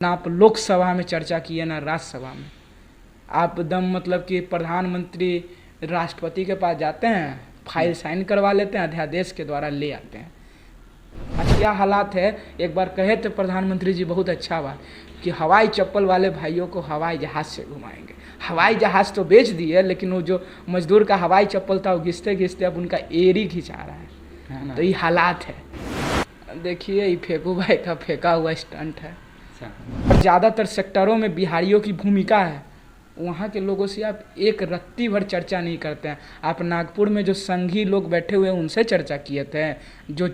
ना आप लोकसभा में चर्चा किए ना राज्यसभा में। आप एकदम मतलब कि प्रधानमंत्री राष्ट्रपति के पास जाते हैं, फाइल साइन करवा लेते हैं, अध्यादेश के द्वारा ले आते हैं। आज क्या हालात है, एक बार कहे थे प्रधानमंत्री जी बहुत अच्छा बात कि हवाई चप्पल वाले भाइयों को हवाई जहाज़ से घुमाएंगे। हवाई जहाज़ तो बेच दिए, लेकिन वो जो मजदूर का हवाई चप्पल था वो घिसते घिसते अब उनका एड़ी खिंचा रहा है। तो ये हालात है। देखिए ये फेंकू भाई का फेंका हुआ स्टंट है। और ज़्यादातर सेक्टरों में बिहारियों की भूमिका है, वहाँ के लोगों से आप एक रत्ती भर चर्चा नहीं करते हैं। आप नागपुर में जो संघी लोग बैठे हुए हैं उनसे चर्चा किए थे, जो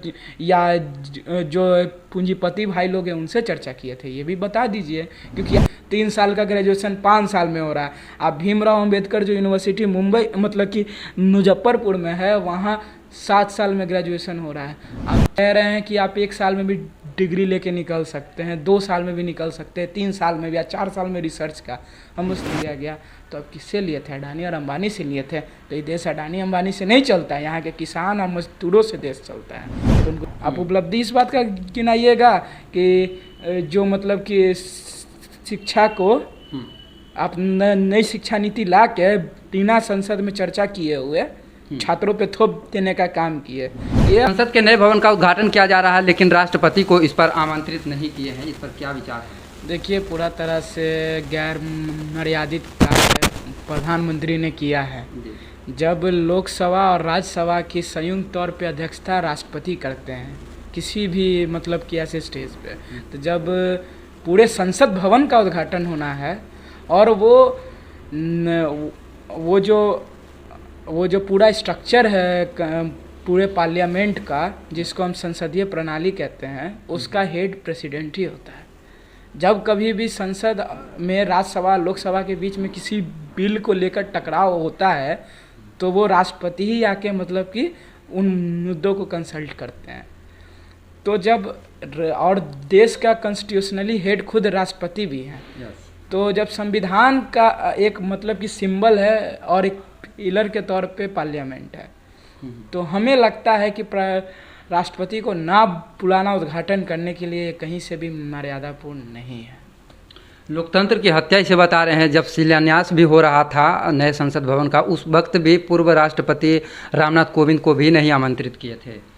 पूंजीपति भाई लोग हैं उनसे चर्चा किए थे, ये भी बता दीजिए। क्योंकि 3 साल का ग्रेजुएशन 5 साल में हो रहा है। आप भीमराव अंबेडकर जो यूनिवर्सिटी मुंबई मतलब कि मुजफ्फरपुर में है, वहाँ 7 साल में ग्रेजुएशन हो रहा है। आप कह रहे हैं कि आप 1 साल में भी डिग्री लेके निकल सकते हैं, 2 साल में भी निकल सकते हैं, 3 साल में भी या 4 साल में रिसर्च का हम उससे लिया गया। तो अब किससे लिए थे? अडानी और अंबानी से लिए थे। तो ये देश अडानी अंबानी से नहीं चलता है, यहाँ के किसान और मजदूरों से देश चलता है। तो उनको आप उपलब्धि इस बात का गिनाइएगा कि जो मतलब कि शिक्षा को आप नई शिक्षा नीति ला के बिना संसद में चर्चा किए हुए छात्रों पे थोप देने का काम किए। ये संसद के नए भवन का उद्घाटन किया जा रहा है, लेकिन राष्ट्रपति को इस पर आमंत्रित नहीं किए हैं। इस पर क्या विचार है? देखिए पूरा तरह से गैर मर्यादित कार्य प्रधानमंत्री ने किया है। जब लोकसभा और राज्यसभा की संयुक्त तौर पे अध्यक्षता राष्ट्रपति करते हैं किसी भी मतलब कि ऐसे स्टेज पे, तो जब पूरे संसद भवन का उद्घाटन होना है और वो जो पूरा स्ट्रक्चर है पूरे पार्लियामेंट का, जिसको हम संसदीय प्रणाली कहते हैं, उसका हेड प्रेसिडेंट ही होता है। जब कभी भी संसद में राज्यसभा लोकसभा के बीच में किसी बिल को लेकर टकराव होता है तो वो राष्ट्रपति ही आके मतलब कि उन मुद्दों को कंसल्ट करते हैं। तो जब और देश का कॉन्स्टिट्यूशनली हेड खुद राष्ट्रपति भी हैं। तो जब संविधान का एक मतलब कि सिंबल है और एक पिलर के तौर पे पार्लियामेंट है, तो हमें लगता है कि राष्ट्रपति को ना बुलाना उद्घाटन करने के लिए कहीं से भी मर्यादापूर्ण नहीं है। लोकतंत्र की हत्या इसे बता रहे हैं। जब शिलान्यास भी हो रहा था नए संसद भवन का, उस वक्त भी पूर्व राष्ट्रपति रामनाथ कोविंद को भी नहीं आमंत्रित किए थे।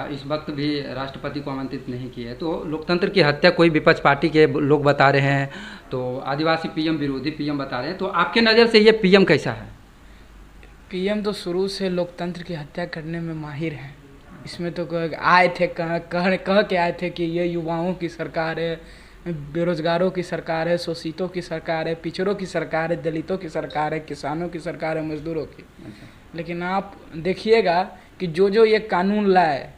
इस वक्त भी राष्ट्रपति को आमंत्रित नहीं किए। तो लोकतंत्र की हत्या कोई विपक्ष पार्टी के लोग बता रहे हैं, तो आदिवासी पीएम विरोधी पीएम बता रहे हैं। तो आपके नज़र से ये पीएम कैसा है? पीएम तो शुरू से लोकतंत्र की हत्या करने में माहिर हैं। इसमें तो आए थे कह के आए थे कि ये युवाओं की सरकार है, बेरोजगारों की सरकार है, शोषितों की सरकार है, पिछड़ों की सरकार है, दलितों की सरकार है, किसानों की सरकार है, मजदूरों की। लेकिन आप देखिएगा कि जो ये कानून लाए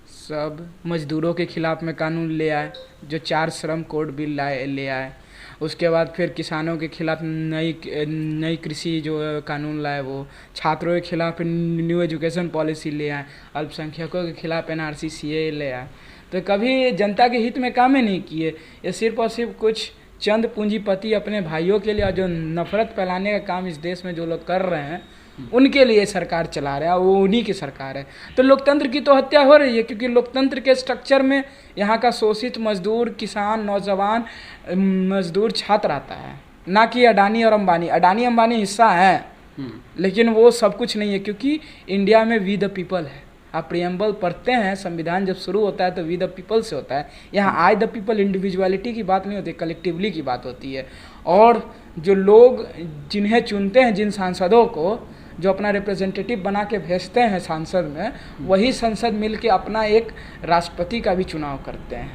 सब मजदूरों के खिलाफ में कानून ले आए, जो 4 श्रम कोड बिल ले आए। उसके बाद फिर किसानों के खिलाफ नई कृषि जो कानून लाए, वो छात्रों के खिलाफ न्यू एजुकेशन पॉलिसी ले आए, अल्पसंख्यकों के खिलाफ NRC CAA ले आए। तो कभी जनता के हित में काम ही नहीं किए। ये सिर्फ और सिर्फ कुछ चंद पूंजीपति अपने भाइयों के लिए, जो नफरत फैलाने का काम इस देश में जो लोग कर रहे हैं उनके लिए सरकार चला रहे हैं, वो उन्हीं की सरकार है। तो लोकतंत्र की तो हत्या हो रही है, क्योंकि लोकतंत्र के स्ट्रक्चर में यहाँ का शोषित मजदूर, किसान, नौजवान, मजदूर, छात्र आता है, ना कि अडानी और अंबानी। अडानी अंबानी हिस्सा हैं, लेकिन वो सब कुछ नहीं है, क्योंकि इंडिया में वी द पीपल है। आप प्रियम्बल पढ़ते हैं, संविधान जब शुरू होता है तो वी द पीपल से होता है। यहाँ आई द पीपल इंडिविजुअलिटी की बात नहीं होती, कलेक्टिवली की बात होती है। और जो लोग जिन्हें चुनते हैं, जिन सांसदों को जो अपना रिप्रेजेंटेटिव बना के भेजते हैं संसद में, वही संसद मिल के अपना एक राष्ट्रपति का भी चुनाव करते हैं।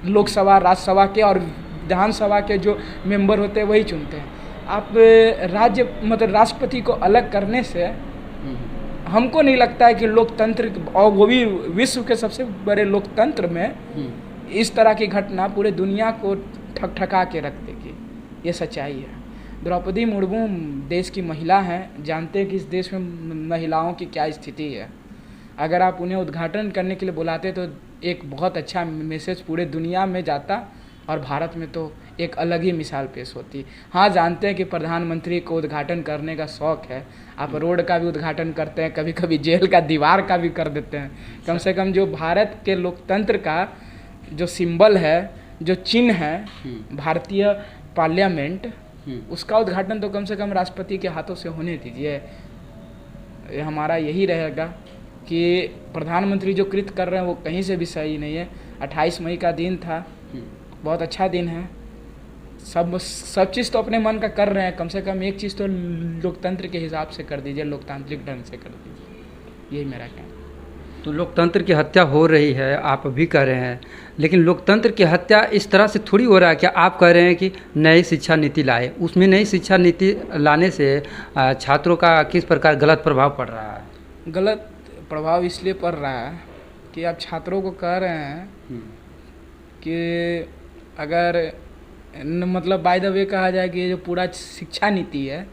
लोकसभा, राज्यसभा के और विधानसभा के जो मेंबर होते हैं वही चुनते हैं। आप राष्ट्रपति को अलग करने से हमको नहीं लगता है कि लोकतंत्र, और वो भी विश्व के सबसे बड़े लोकतंत्र में, इस तरह की घटना पूरे दुनिया को ठकठका के रख देगी। ये सच्चाई है। द्रौपदी मुर्मू देश की महिला हैं, जानते हैं कि इस देश में महिलाओं की क्या स्थिति है। अगर आप उन्हें उद्घाटन करने के लिए बुलाते तो एक बहुत अच्छा मैसेज पूरे दुनिया में जाता और भारत में तो एक अलग ही मिसाल पेश होती। हाँ, जानते हैं कि प्रधानमंत्री को उद्घाटन करने का शौक़ है। आप रोड का भी उद्घाटन करते हैं, कभी कभी जेल का दीवार का भी कर देते हैं। कम से कम जो भारत के लोकतंत्र का जो सिंबल है, जो चिन्ह है भारतीय पार्लियामेंट, उसका उद्घाटन तो कम से कम राष्ट्रपति के हाथों से होने दीजिए। हमारा यही रहेगा कि प्रधानमंत्री जो कृत कर रहे हैं वो कहीं से भी सही नहीं है। 28 मई का दिन था, बहुत अच्छा दिन है। सब चीज़ तो अपने मन का कर रहे हैं, कम से कम एक चीज़ तो लोकतंत्र के हिसाब से कर दीजिए, लोकतांत्रिक ढंग से कर दीजिए, यही मेरा कहना। तो लोकतंत्र की हत्या हो रही है, आप भी कह रहे हैं, लेकिन लोकतंत्र की हत्या इस तरह से थोड़ी हो रहा है। क्या आप कह रहे हैं कि नई शिक्षा नीति लाए, उसमें नई शिक्षा नीति लाने से छात्रों का किस प्रकार गलत प्रभाव पड़ रहा है? गलत प्रभाव इसलिए पड़ रहा है कि आप छात्रों को कह रहे हैं कि अगर मतलब बाय द वे कहा जाए कि जो पूरा शिक्षा नीति है,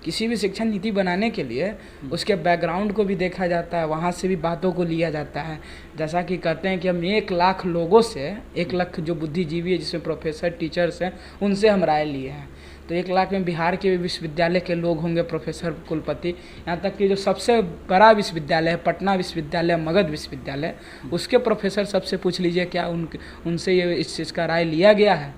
किसी भी शिक्षा नीति बनाने के लिए उसके बैकग्राउंड को भी देखा जाता है, वहाँ से भी बातों को लिया जाता है। जैसा कि कहते हैं कि हम 1 लाख लोगों से, 1 लाख जो बुद्धिजीवी है जिसमें प्रोफेसर टीचर्स हैं, उनसे हम राय लिए हैं। तो 1 लाख में बिहार के विश्वविद्यालय के लोग होंगे, प्रोफेसर कुलपति, यहाँ तक कि जो सबसे बड़ा विश्वविद्यालय है पटना विश्वविद्यालय, मगध विश्वविद्यालय, उसके प्रोफेसर सबसे पूछ लीजिए क्या उनसे ये इस चीज़ का राय लिया गया है।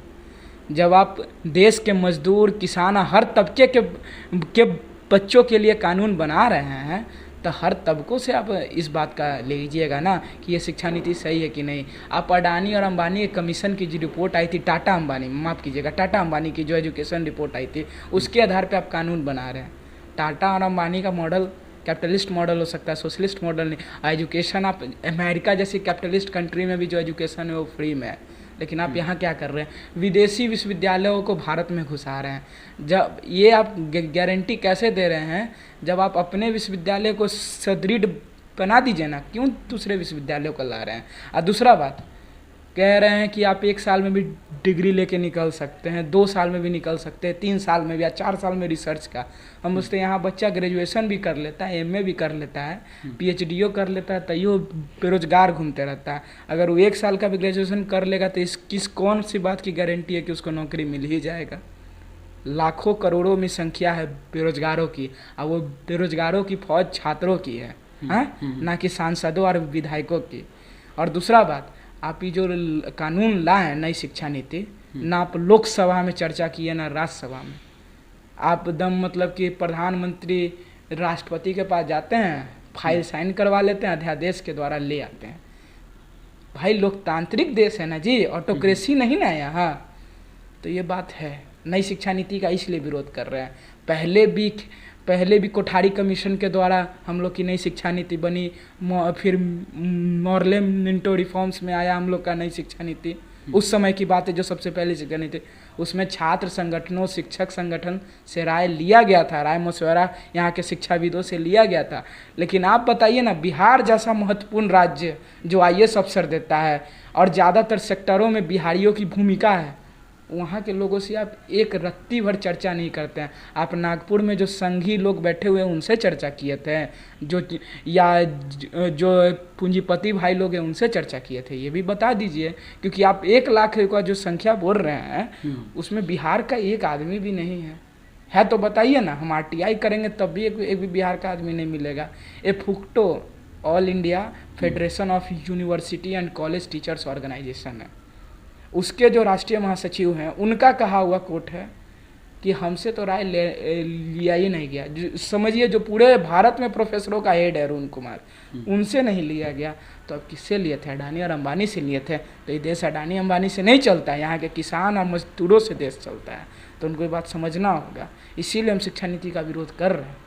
जब आप देश के मजदूर, किसान, हर तबके के बच्चों के लिए कानून बना रहे हैं, तो हर तबकों से आप इस बात का ले लीजिएगा ना कि ये शिक्षा नीति सही है कि नहीं। आप अडानी और अंबानी के कमीशन की जो रिपोर्ट आई थी, टाटा अंबानी की जो एजुकेशन रिपोर्ट आई थी, उसके आधार पे आप कानून बना रहे हैं। टाटा और अंबानी का मॉडल कैपिटलिस्ट मॉडल हो सकता है, सोशलिस्ट मॉडल नहीं। एजुकेशन आप अमेरिका जैसी कैपिटलिस्ट कंट्री में भी जो एजुकेशन है वो फ्री में है, लेकिन आप यहाँ क्या कर रहे हैं, विदेशी विश्वविद्यालयों को भारत में घुसा रहे हैं। जब ये आप गारंटी कैसे दे रहे हैं, जब आप अपने विश्वविद्यालय को सुदृढ़ बना दीजिए ना, क्यों दूसरे विश्वविद्यालयों को ला रहे हैं। और दूसरा बात कह रहे हैं कि आप 1 साल में भी डिग्री लेके निकल सकते हैं, 2 साल में भी निकल सकते हैं, 3 साल में भी या 4 साल में रिसर्च का। हम उससे यहाँ बच्चा ग्रेजुएशन भी कर लेता है, MA भी कर लेता है, PhD कर लेता है, तैयो बेरोजगार घूमते रहता है। अगर वो 1 साल का भी ग्रेजुएशन कर लेगा तो कौन सी बात की गारंटी है कि उसको नौकरी मिल ही जाएगा। लाखों करोड़ों में संख्या है बेरोजगारों की, और वो बेरोजगारों की फौज छात्रों की है, ना कि सांसदों और विधायकों की। और दूसरा बात, आप ये जो कानून लाए नई शिक्षा नीति, ना आप लोकसभा में चर्चा किए ना राज्यसभा में। आप दम मतलब कि प्रधानमंत्री राष्ट्रपति के पास जाते हैं, फाइल साइन करवा लेते हैं, अध्यादेश के द्वारा ले आते हैं। भाई लोकतांत्रिक देश है ना जी, ऑटोक्रेसी नहीं ना यहाँ। तो ये बात है, नई शिक्षा नीति का इसलिए विरोध कर रहे हैं। पहले भी कोठारी कमीशन के द्वारा हम लोग की नई शिक्षा नीति बनी, फिर मॉर्ले मिंटो रिफॉर्म्स में आया हम लोग का नई शिक्षा नीति। उस समय की बात है जो सबसे पहले शिक्षा नीति, उसमें छात्र संगठनों, शिक्षक संगठन से राय लिया गया था, राय मशवरा यहाँ के शिक्षाविदों से लिया गया था। लेकिन आप बताइए ना, बिहार जैसा महत्वपूर्ण राज्य जो IAS अफसर देता है और ज़्यादातर सेक्टरों में बिहारियों की भूमिका है, वहाँ के लोगों से आप एक रत्ती भर चर्चा नहीं करते हैं। आप नागपुर में जो संघी लोग बैठे हुए हैं उनसे चर्चा किए थे, जो पूंजीपति भाई लोग हैं उनसे चर्चा किए थे, ये भी बता दीजिए। क्योंकि आप 1 लाख का जो संख्या बोल रहे हैं उसमें बिहार का एक आदमी भी नहीं है तो बताइए ना। हम RTI करेंगे तब भी एक भी बिहार का आदमी नहीं मिलेगा। FUCTO all India federation of university and college teachers organisation है, उसके जो राष्ट्रीय महासचिव हैं उनका कहा हुआ कोट है कि हमसे तो राय लिया ही नहीं गया। समझिए जो पूरे भारत में प्रोफेसरों का हेड है अरुण कुमार, उनसे नहीं लिया गया, तो अब किससे लिए थे? अडानी और अंबानी से लिए थे। तो ये देश अडानी अंबानी से नहीं चलता है, यहाँ के किसान और मजदूरों से देश चलता है। तो उनको ये बात समझना होगा, इसीलिए हम शिक्षा नीति का विरोध कर रहे हैं।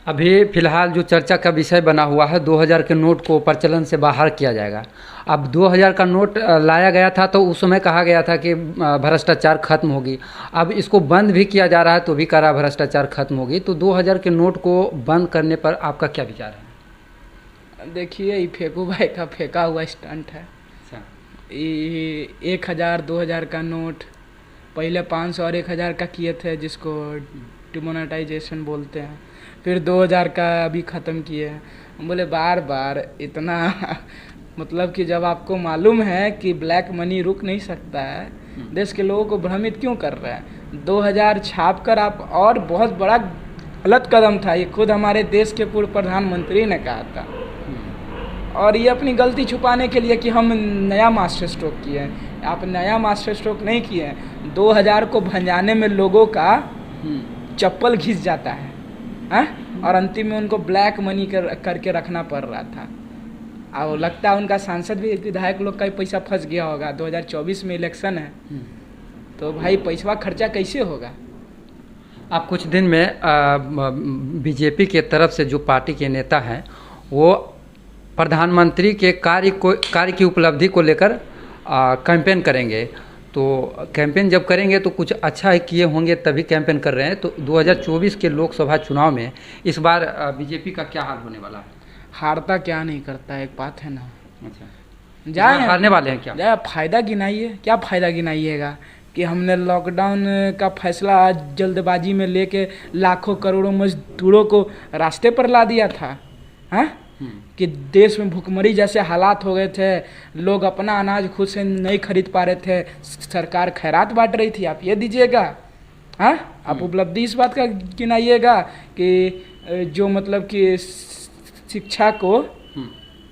अभी फिलहाल जो चर्चा का विषय बना हुआ है, 2000 के नोट को प्रचलन से बाहर किया जाएगा। अब 2000 का नोट लाया गया था तो उस समय कहा गया था कि भ्रष्टाचार खत्म होगी। अब इसको बंद भी किया जा रहा है तो भी कह रहा भ्रष्टाचार खत्म होगी। तो 2000 के नोट को बंद करने पर आपका क्या विचार है? देखिए, ये फेंकू भाई का फेंका हुआ स्टंट है। 1000 2000 का नोट पहले 500 और 1000 का किए थे, जिसको डिमोनेटाइजेशन बोलते हैं। फिर 2000 का अभी ख़त्म किए हैं। बोले बार बार इतना मतलब कि जब आपको मालूम है कि ब्लैक मनी रुक नहीं सकता है, देश के लोगों को भ्रमित क्यों कर रहे हैं? 2000 छाप कर आप, और बहुत बड़ा गलत कदम था ये, खुद हमारे देश के पूर्व प्रधानमंत्री ने कहा था। और ये अपनी गलती छुपाने के लिए कि हम नया मास्टर स्ट्रोक किए हैं, आप नया मास्टर स्ट्रोक नहीं किए हैं। 2000 को भंजाने में लोगों का चप्पल घिस जाता है, और अंतिम में उनको ब्लैक मनी करके रखना पड़ रहा था। और लगता है उनका सांसद भी, विधायक लोग का भी पैसा फंस गया होगा। 2024 में इलेक्शन है, तो भाई पैसा खर्चा कैसे होगा। आप कुछ दिन में बीजेपी के तरफ से जो पार्टी के नेता हैं वो प्रधानमंत्री के कार्य की उपलब्धि को लेकर कैंपेन करेंगे। तो कैंपेन जब करेंगे तो कुछ अच्छा किए होंगे तभी कैंपेन कर रहे हैं। तो 2024 के लोकसभा चुनाव में इस बार बीजेपी का क्या हाल होने वाला है? हारता क्या नहीं करता, एक बात है ना। अच्छा, जाए हारने वाले हैं क्या? जाए फायदा गिनाइए, क्या फायदा गिनाइएगा कि हमने लॉकडाउन का फैसला आज जल्दबाजी में लेके लाखों करोड़ों मजदूरों को रास्ते पर ला दिया था, कि देश में भुखमरी जैसे हालात हो गए थे, लोग अपना अनाज खुद से नहीं खरीद पा रहे थे, सरकार खैरात बांट रही थी। आप ये दीजिएगा, आप उपलब्धि इस बात का गिनाइएगा कि जो मतलब कि शिक्षा को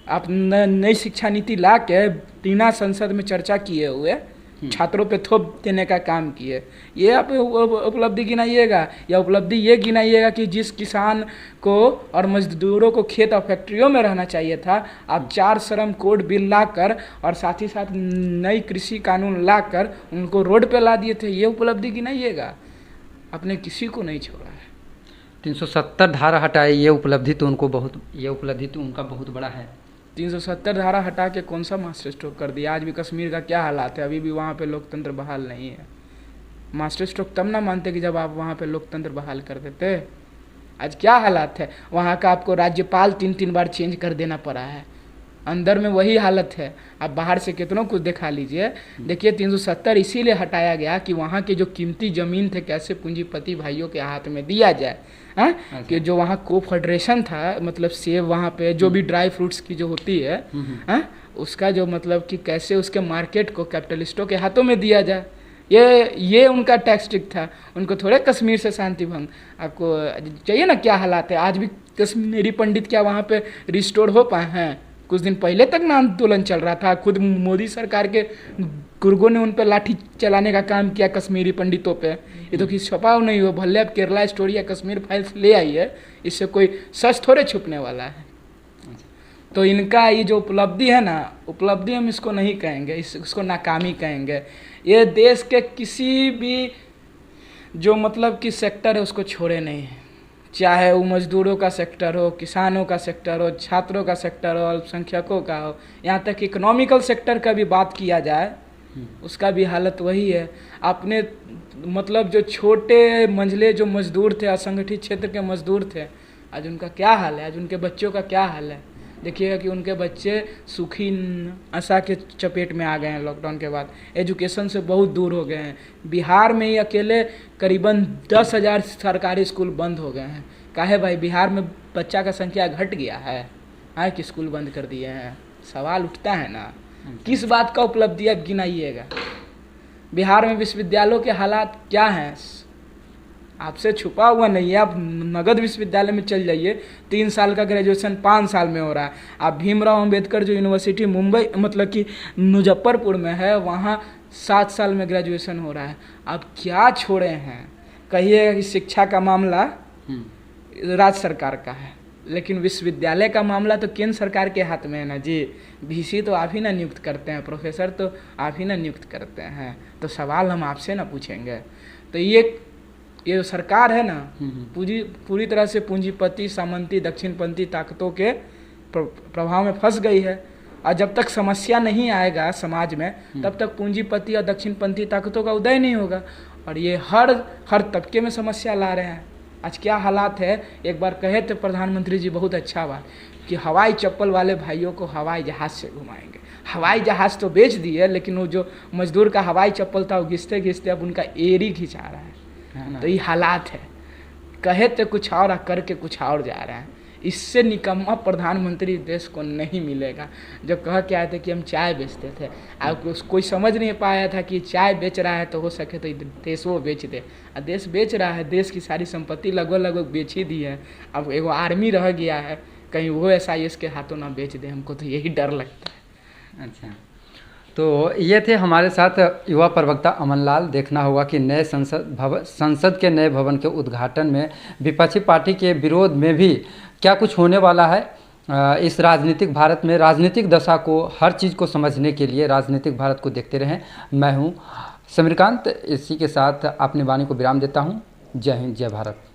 आप नई शिक्षा नीति ला के बिना संसद में चर्चा किए हुए छात्रों पे थोप देने का काम किए, ये आप उपलब्धि गिनाइएगा। या उपलब्धि ये गिनाइएगा कि जिस किसान को और मजदूरों को खेत और फैक्ट्रियों में रहना चाहिए था, आप 4 श्रम कोड बिल लाकर और साथ ही साथ नई कृषि कानून लाकर उनको रोड पे ला दिए थे, ये उपलब्धि गिनाइएगा। आपने किसी को नहीं छोड़ा है। 370 धारा हटाई, ये उपलब्धि तो उनका बहुत बड़ा है। 370 धारा हटा के कौन सा मास्टर स्ट्रोक कर दिया? आज भी कश्मीर का क्या हालात है, अभी भी वहाँ पे लोकतंत्र बहाल नहीं है। मास्टर स्ट्रोक तब ना मानते कि जब आप वहाँ पे लोकतंत्र बहाल कर देते। आज क्या हालात है वहाँ का, आपको राज्यपाल 3-3 बार चेंज कर देना पड़ा है, अंदर में वही हालत है। आप बाहर से कितनों कुछ दिखा लीजिए। देखिए 370 इसीलिए हटाया गया कि वहाँ के जो कीमती ज़मीन थे कैसे पूंजीपति भाइयों के हाथ में दिया जाए। कि जो वहाँ कोफेडरेशन था, मतलब सेब वहाँ पे जो भी ड्राई फ्रूट्स की जो होती है, उसका जो मतलब कि कैसे उसके मार्केट को कैपिटलिस्टों के हाथों में दिया जाए, ये उनका टैक्टिक था। उनको थोड़े कश्मीर से शांति भंग। आपको चाहिए ना क्या हालात है। आज भी कश्मीरी पंडित क्या वहाँ पे रिस्टोर हो पाए हैं? कुछ दिन पहले तक ना आंदोलन चल रहा था, खुद मोदी सरकार के गुर्गों ने उन पर लाठी चलाने का काम किया कश्मीरी पंडितों पे। ये तो किसी छुपाव नहीं हो, भले अब केरला स्टोरी या कश्मीर फाइल्स ले आई है, इससे कोई सच थोड़े छुपने वाला है। तो इनका ये जो उपलब्धि है ना, उपलब्धि हम इसको नहीं कहेंगे, इसको नाकामी कहेंगे। ये देश के किसी भी जो मतलब कि सेक्टर है उसको छोड़े नहीं है, चाहे वो मजदूरों का सेक्टर हो, किसानों का सेक्टर हो, छात्रों का सेक्टर हो, अल्पसंख्यकों का हो, यहाँ तक इकोनॉमिकल सेक्टर का भी बात किया जाए उसका भी हालत वही है। आपने मतलब जो छोटे मंझले जो मजदूर थे, असंगठित क्षेत्र के मजदूर थे, आज उनका क्या हाल है, आज उनके बच्चों का क्या हाल है। देखिएगा कि उनके बच्चे सूखी आशा के चपेट में आ गए हैं लॉकडाउन के बाद, एजुकेशन से बहुत दूर हो गए हैं। बिहार में ही अकेले करीबन 10,000 सरकारी स्कूल बंद हो गए हैं। काहे भाई, बिहार में बच्चा का संख्या घट गया है कि स्कूल बंद कर दिए हैं? सवाल उठता है ना, किस बात का उपलब्धि आप गिनाइएगा। बिहार में विश्वविद्यालयों के हालात क्या हैं आपसे छुपा हुआ नहीं है। आप नगद विश्वविद्यालय में चल जाइए, 3 साल का ग्रेजुएशन 5 साल में हो रहा है। आप भीमराव अंबेडकर जो यूनिवर्सिटी मुंबई मतलब कि मुजफ्फरपुर में है, वहाँ 7 साल में ग्रेजुएशन हो रहा है। आप क्या छोड़े हैं? कहिएगा कि शिक्षा का मामला राज्य सरकार का है, लेकिन विश्वविद्यालय का मामला तो केंद्र सरकार के हाथ में है ना जी। VC तो आप ही ना नियुक्त करते हैं, प्रोफेसर तो आप ही ना नियुक्त करते हैं। तो सवाल हम आपसे ना पूछेंगे। तो ये सरकार है ना, पूरी तरह से पूंजीपति, सामंती, दक्षिणपंथी ताकतों के प्रभाव में फंस गई है। और जब तक समस्या नहीं आएगा समाज में, तब तक पूंजीपति और दक्षिणपंथी ताकतों का उदय नहीं होगा। और ये हर तबके में समस्या ला रहे हैं। आज क्या हालात है, एक बार कहे थे प्रधानमंत्री जी बहुत अच्छा बात कि हवाई चप्पल वाले भाइयों को हवाई जहाज़ से घुमाएंगे। हवाई जहाज़ तो बेच दिए, लेकिन वो जो मजदूर का हवाई चप्पल था वो घिसते घिसते अब उनका एड़ी घिंचा रहा है। तो ये हालात है, कहे तो कुछ और करके कुछ और जा रहे हैं। इससे निकम्मा प्रधानमंत्री देश को नहीं मिलेगा। जो कह के आए थे कि हम चाय बेचते थे, अब कोई समझ नहीं पाया था कि चाय बेच रहा है तो हो सके तो देश वो बेच दे। और देश बेच रहा है, देश की सारी संपत्ति लगभग बेच ही दी है। अब एगो आर्मी रह गया है, कहीं वो SIS के हाथों ना बेच दे, हमको तो यही डर लगता है। अच्छा, तो ये थे हमारे साथ युवा प्रवक्ता अमन लाल। देखना होगा कि नए संसद के नए भवन के उद्घाटन में विपक्षी पार्टी के विरोध में भी क्या कुछ होने वाला है। इस राजनीतिक भारत में राजनीतिक दशा को, हर चीज़ को समझने के लिए राजनीतिक भारत को देखते रहें। मैं हूँ समीरकांत। इसी के साथ अपनी वाणी को विराम देता हूँ। जय हिंद, जय भारत।